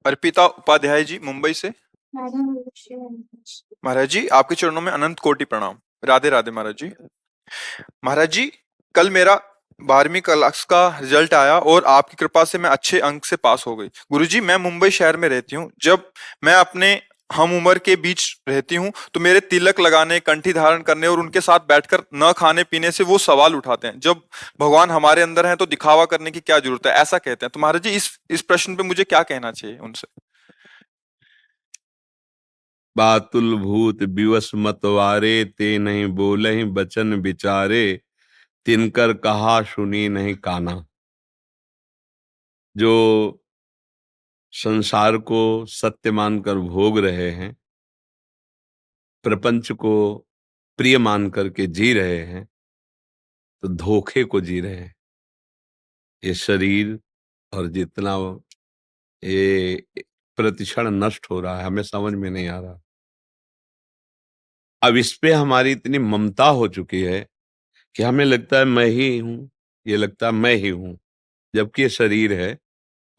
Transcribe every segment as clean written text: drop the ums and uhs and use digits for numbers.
अर्पिता उपाध्याय जी, मुंबई से। महाराज जी, आपके चरणों में अनंत कोटि प्रणाम। राधे राधे महाराज जी। महाराज जी, कल मेरा 12वीं क्लास का रिजल्ट आया और आपकी कृपा से मैं अच्छे अंक से पास हो गई। गुरुजी, मैं मुंबई शहर में रहती हूँ। जब मैं अपने हम उम्र के बीच रहती हूँ तो मेरे तिलक लगाने, कंठी धारण करने और उनके साथ बैठकर न खाने पीने से वो सवाल उठाते हैं, जब भगवान हमारे अंदर हैं तो दिखावा करने की क्या जरूरत है, ऐसा कहते हैं। तो महाराज जी, इस प्रश्न पे मुझे क्या कहना चाहिए उनसे? बातुल भूत विवश मतवारे, ते नहीं बोलहि बचन विचारे, तिनकर कहा सुनी नहीं काना। जो संसार को सत्य मानकर भोग रहे हैं, प्रपंच को प्रिय मान करके जी रहे हैं, तो धोखे को जी रहे हैं। ये शरीर और जितना ये प्रतिक्षण नष्ट हो रहा है, हमें समझ में नहीं आ रहा। अब इस पे हमारी इतनी ममता हो चुकी है कि हमें लगता है मैं ही हूं, ये लगता है मैं ही हूं, जबकि ये शरीर है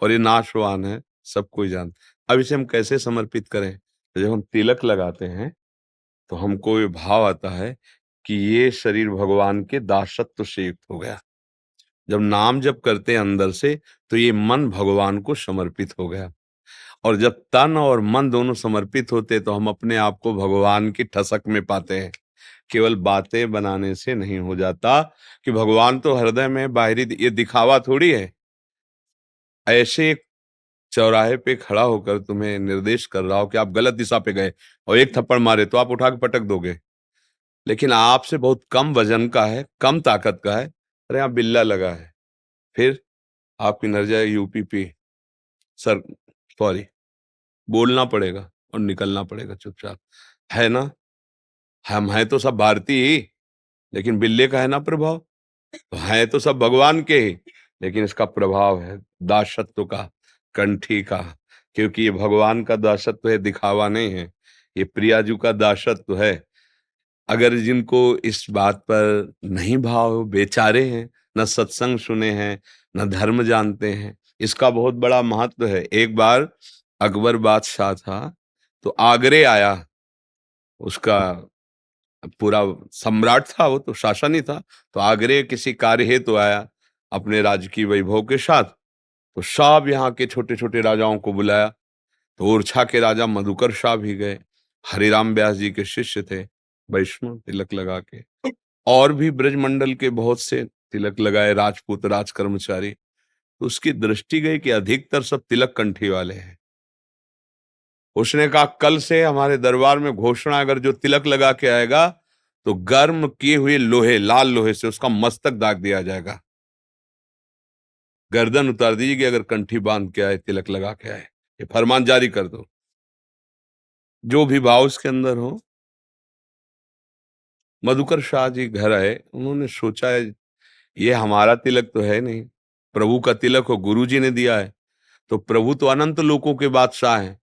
और ये नाशवान है, सब कोई जानता। अब इसे हम कैसे समर्पित करें? तो जब हम तिलक लगाते हैं तो हमको ये भाव आता है कि ये शरीर भगवान के दासत्व से युक्त हो गया। जब नाम जप करते हैं अंदर से, तो ये मन भगवान को समर्पित हो गया। और जब तन और मन दोनों समर्पित होते तो हम अपने आप को भगवान की ठसक में पाते हैं। केवल बातें बनाने से नहीं हो जाता कि भगवान तो हृदय में, बाहरी ये दिखावा थोड़ी है। ऐसे एक चौराहे पे खड़ा होकर तुम्हें निर्देश कर रहा हो कि आप गलत दिशा पे गए और एक थप्पड़ मारे तो आप उठा के पटक दोगे, लेकिन आपसे बहुत कम वजन का है, कम ताकत का है, अरे यहाँ बिल्ला लगा है, फिर आपकी नजर जाए यूपी पे, सर सॉरी, बोलना पड़ेगा और निकलना पड़ेगा चुपचाप। है ना, हम हैं तो सब भारतीय ही, लेकिन बिल्ले का है ना प्रभाव। तो हैं तो सब भगवान के ही, लेकिन इसका प्रभाव है दासत्व का, कंठी का। क्योंकि ये भगवान का दासत्व है, दिखावा नहीं है। ये प्रियाजू का दासत्व है। अगर जिनको इस बात पर नहीं भाव, बेचारे हैं, न सत्संग सुने हैं, न धर्म जानते हैं, इसका बहुत बड़ा महत्व है। एक बार अकबर बादशाह था, तो आगरे आया, उसका पूरा सम्राट था, वो तो शासन ही था। तो आगरे किसी कार्य हेतु आया अपने राजकीय वैभव के साथ। तो सब यहाँ के छोटे छोटे राजाओं को बुलाया। तो ओरछा के राजा मधुकर शाह भी गए, हरिराम व्यास जी के शिष्य थे, वैष्णव तिलक लगा के। और भी ब्रजमंडल के बहुत से तिलक लगाए, राजपूत राज कर्मचारी। तो उसकी दृष्टि गई कि अधिकतर सब तिलक कंठी वाले हैं। उसने कहा कल से हमारे दरबार में घोषणा, अगर जो तिलक लगा के आएगा तो गर्म किए हुए लोहे, लाल लोहे से उसका मस्तक दाग दिया जाएगा, गर्दन उतार दीजिएगी अगर कंठी बांध के आए, तिलक लगा के आए। ये फरमान जारी कर दो। जो भी भाव उसके अंदर हो। मधुकर शाह जी घर आए, उन्होंने सोचा है ये हमारा तिलक तो है नहीं, प्रभु का तिलक हो, गुरु जी ने दिया है। तो प्रभु तो अनंत लोकों के बादशाह हैं,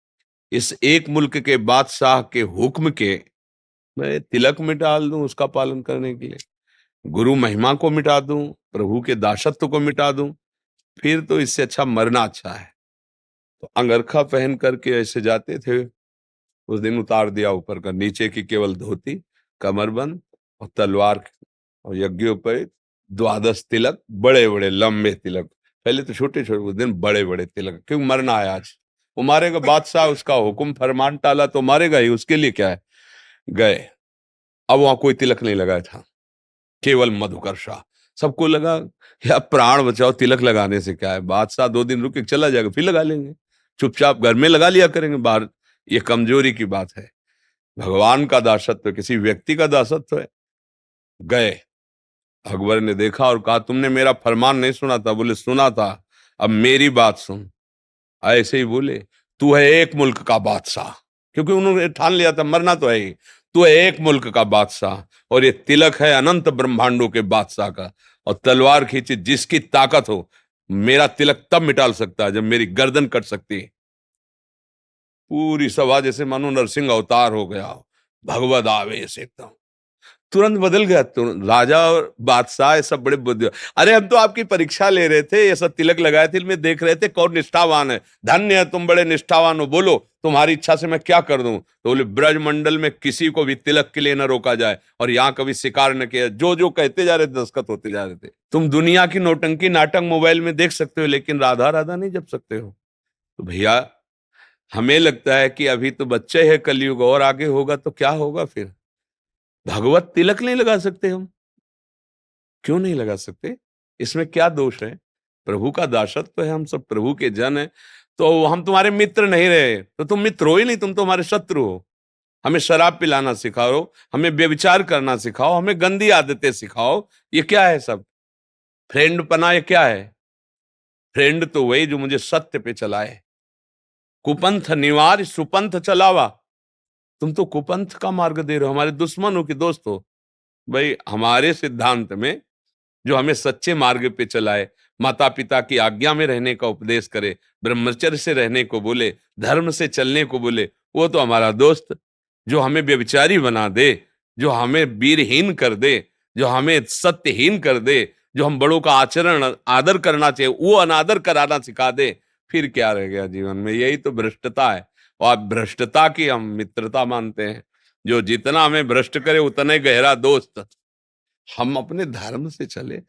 इस एक मुल्क के बादशाह के हुक्म के मैं तिलक मिटा दूं उसका पालन करने के लिए, गुरु महिमा को मिटा दूं, प्रभु के दासत्व को मिटा दूं, फिर तो इससे अच्छा मरना अच्छा है। तो अंगरखा पहन करके ऐसे जाते थे। उस दिन उतार दिया ऊपर का, नीचे की केवल धोती, कमरबंद और तलवार, और यज्ञोपवीत, द्वादश तिलक, बड़े बड़े लंबे तिलक। पहले तो छोटे छोटे, उस दिन बड़े बड़े तिलक, क्योंकि मरना है आज। वो मारेगा बादशाह, उसका हुक्म फरमान टाला तो मारेगा ही, उसके लिए क्या है। गए, अब वहां कोई तिलक नहीं लगाया था, केवल मधुकर शाह। सबको लगा या प्राण बचाओ, तिलक लगाने से क्या है, बादशाह 2 दिन रुक के चला जाएगा, फिर लगा लेंगे, चुपचाप घर में लगा लिया करेंगे, बाहर ये कमजोरी की बात है। भगवान का दासत्व किसी व्यक्ति का दासत्व है। गए, अकबर ने देखा और कहा तुमने मेरा फरमान नहीं सुना था। बोले सुना था, अब मेरी बात सुन। ऐसे ही बोले, तू है एक मुल्क का बादशाह, क्योंकि उन्होंने ठान लिया था मरना तो है ही। तू है एक मुल्क का बादशाह और ये तिलक है अनंत ब्रह्मांडों के बादशाह का, और तलवार खींची जिसकी ताकत हो, मेरा तिलक तब मिटाल सकता है जब मेरी गर्दन कट सकती है। पूरी सभा जैसे मानो नरसिंह अवतार हो गया हो, भगवद आवेश एकदम। तुरंत बदल गया। तुरंत राजा और बादशाह ये सब बड़े बुद्धि। अरे हम तो आपकी परीक्षा ले रहे थे, ये सब तिलक लगाए थे, में देख रहे थे कौन निष्ठावान है। धन्य है तुम, बड़े निष्ठावान हो, बोलो तुम्हारी इच्छा से मैं क्या कर दूं। तो बोले ब्रजमंडल में किसी को भी तिलक के लिए न रोका जाए और यहाँ कभी शिकार न किया। जो जो कहते जा रहे थे दस्तखत होते जा रहे थे। तुम दुनिया की नौटंकी नाटक मोबाइल में देख सकते हो, लेकिन राधा राधा नहीं जप सकते हो। तो भैया हमें लगता है कि अभी तो बच्चे है कलयुग, और आगे होगा तो क्या होगा फिर। भगवत तिलक नहीं लगा सकते हम, क्यों नहीं लगा सकते? इसमें क्या दोष है? प्रभु का दासत्व है, हम सब प्रभु के जन हैं। तो हम तुम्हारे मित्र नहीं रहे तो तुम मित्र हो ही नहीं, तुम तो हमारे शत्रु हो। हमें शराब पिलाना सिखाओ, हमें व्यभिचार करना सिखाओ, हमें गंदी आदतें सिखाओ। ये क्या है सब? फ्रेंड पना ये क्या है? फ्रेंड तो वही जो मुझे सत्य पे चलाए। कुपंथ निवार सुपंथ चलावा। तुम तो कुपंथ का मार्ग दे रहे हो, हमारे दुश्मन हो कि दोस्त हो? भाई हमारे सिद्धांत में जो हमें सच्चे मार्ग पे चलाए, माता पिता की आज्ञा में रहने का उपदेश करे, ब्रह्मचर्य से रहने को बोले, धर्म से चलने को बोले, वो तो हमारा दोस्त। जो हमें व्यभिचारी बना दे, जो हमें वीरहीन कर दे, जो हमें सत्यहीन कर दे, जो हम बड़ों का आचरण आदर करना चाहिए वो अनादर कराना सिखा दे, फिर क्या रह गया जीवन में? यही तो भ्रष्टता है। और भ्रष्टता की हम मित्रता मानते हैं। जो जितना हमें भ्रष्ट करे उतना ही गहरा दोस्त। हम अपने धर्म से चले,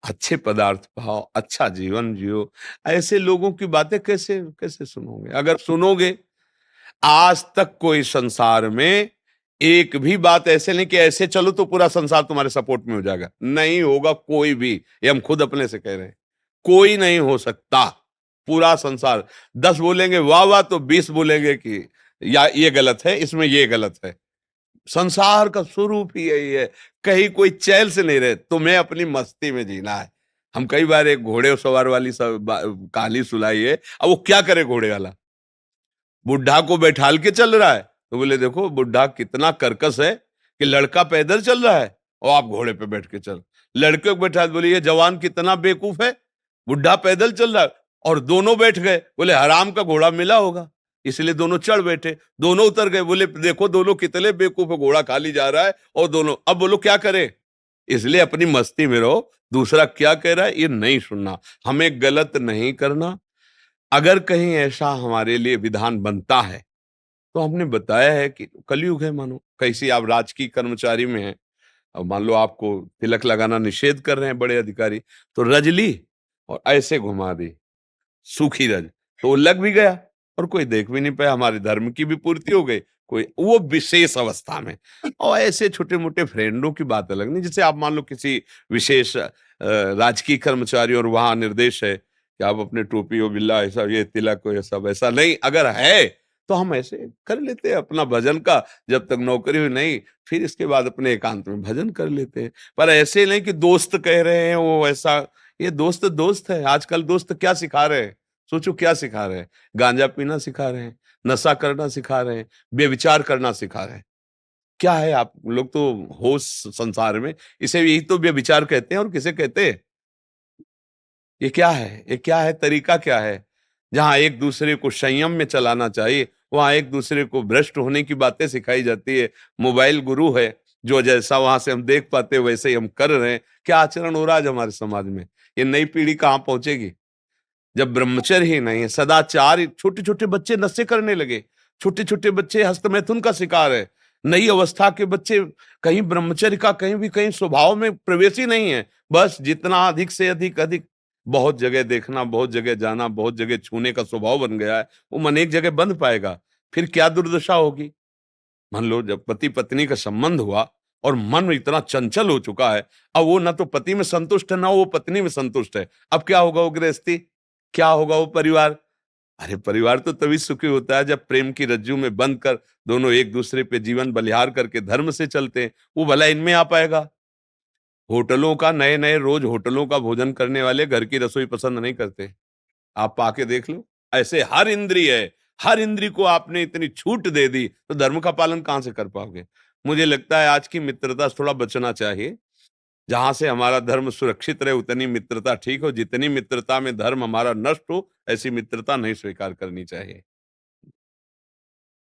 अच्छे पदार्थ पाओ, अच्छा जीवन जियो। ऐसे लोगों की बातें कैसे कैसे सुनोगे? अगर सुनोगे, आज तक कोई संसार में एक भी बात ऐसे नहीं कि ऐसे चलो तो पूरा संसार तुम्हारे सपोर्ट में हो जाएगा, नहीं होगा कोई भी। ये हम खुद अपने से कह रहे हैं, कोई नहीं हो सकता। पूरा संसार 10 बोलेंगे वाह वाह तो 20 बोलेंगे कि या ये गलत है, इसमें ये गलत है। संसार का स्वरूप ही यही है। कहीं कोई चैन से नहीं रहे, तुम्हें अपनी मस्ती में जीना है। हम कई बार एक घोड़े सवार वाली कहानी सुनाई है। अब वो क्या करे घोड़े वाला? बुढ़ा को बैठाल के चल रहा है, तो बोले देखो बुढ़ा कितना कर्कश है कि लड़का पैदल चल रहा है और आप घोड़े पे बैठ के चल। लड़के को बैठा, बोले ये जवान कितना बेवकूफ है, बुढ़ा पैदल चल रहा है और दोनों बैठ गए। बोले हराम का घोड़ा मिला होगा इसलिए दोनों चढ़ बैठे। दोनों उतर गए, बोले देखो दोनों कितने बेवकूफ है, घोड़ा खाली जा रहा है और दोनों। अब बोलो क्या करे? इसलिए अपनी मस्ती में रहो, दूसरा क्या कह रहा है ये नहीं सुनना, हमें गलत नहीं करना। अगर कहीं ऐसा हमारे लिए विधान बनता है तो हमने बताया है कि कलयुग है, मानो कैसी आप राजकीय कर्मचारी में हैं, अब मान लो आपको तिलक लगाना निषेध कर रहे हैं बड़े अधिकारी, तो रज ली और ऐसे घुमा दी, सूखी रज, तो वो लग भी गया और कोई देख भी नहीं पाया, हमारे धर्म की भी पूर्ति हो गई। कोई वो विशेष अवस्था में। और ऐसे छोटे मोटे फ्रेंडों की बात अलग नहीं। जैसे आप मान लो किसी विशेष राजकीय कर्मचारी और वहां निर्देश है कि आप अपने टोपी और बिल्ला ऐसा ये तिलक हो ये सब, ऐसा नहीं अगर है तो हम ऐसे कर लेते हैं अपना भजन का। जब तक नौकरी हुई नहीं, फिर इसके बाद अपने एकांत में भजन कर लेते हैं। पर ऐसे नहीं कि दोस्त कह रहे हैं वो ऐसा। ये दोस्त दोस्त है। आजकल दोस्त क्या सिखा रहे हैं? सोचो क्या सिखा रहे हैं? गांजा पीना सिखा रहे हैं, नशा करना सिखा रहे हैं, बेविचार करना सिखा रहे हैं। क्या है? आप लोग तो होश संसार में, इसे यही तो व्यभिचार कहते हैं और किसे कहते हैं? ये क्या है? ये क्या है? तरीका क्या है? जहां एक दूसरे को संयम में चलाना चाहिए, वहां एक दूसरे को भ्रष्ट होने की बातें सिखाई जाती है। मोबाइल गुरु है, जो जैसा वहां से हम देख पाते हैं वैसे ही हम कर रहे हैं। क्या आचरण हो रहा है आज हमारे समाज में? ये नई पीढ़ी कहां पहुंचेगी जब ब्रह्मचर्य ही नहीं है, सदाचार? छोटे छोटे बच्चे नशे करने लगे, छोटे छोटे बच्चे हस्तमैथुन का शिकार है। नई अवस्था के बच्चे कहीं ब्रह्मचर्य का कहीं भी कहीं स्वभाव में प्रवेश ही नहीं है। बस जितना अधिक से अधिक अधिक, बहुत जगह देखना, बहुत जगह जाना, बहुत जगह छूने का स्वभाव बन गया है। वो मन एक जगह बंध पाएगा, फिर क्या दुर्दशा होगी। मान लो जब पति पत्नी का संबंध हुआ और मन इतना चंचल हो चुका है, अब वो ना तो पति में संतुष्ट है ना वो पत्नी में संतुष्ट है। अब क्या होगा वो गृहस्थी, क्या होगा वो परिवार? अरे परिवार तो तभी सुखी होता है जब प्रेम की रज्जू में बंध कर दोनों एक दूसरे पे जीवन बलिहार करके धर्म से चलते हैं। वो भला इनमें आ पाएगा? होटलों का नए नए रोज होटलों का भोजन करने वाले घर की रसोई पसंद नहीं करते। आप पाके देख लो। ऐसे हर इंद्रिय है, हर इंद्रिय को आपने इतनी छूट दे दी तो धर्म का पालन कहां से कर पाओगे? मुझे लगता है आज की मित्रता से थोड़ा बचना चाहिए। जहां से हमारा धर्म सुरक्षित रहे उतनी मित्रता ठीक हो। जितनी मित्रता में धर्म हमारा नष्ट हो, ऐसी मित्रता नहीं स्वीकार करनी चाहिए।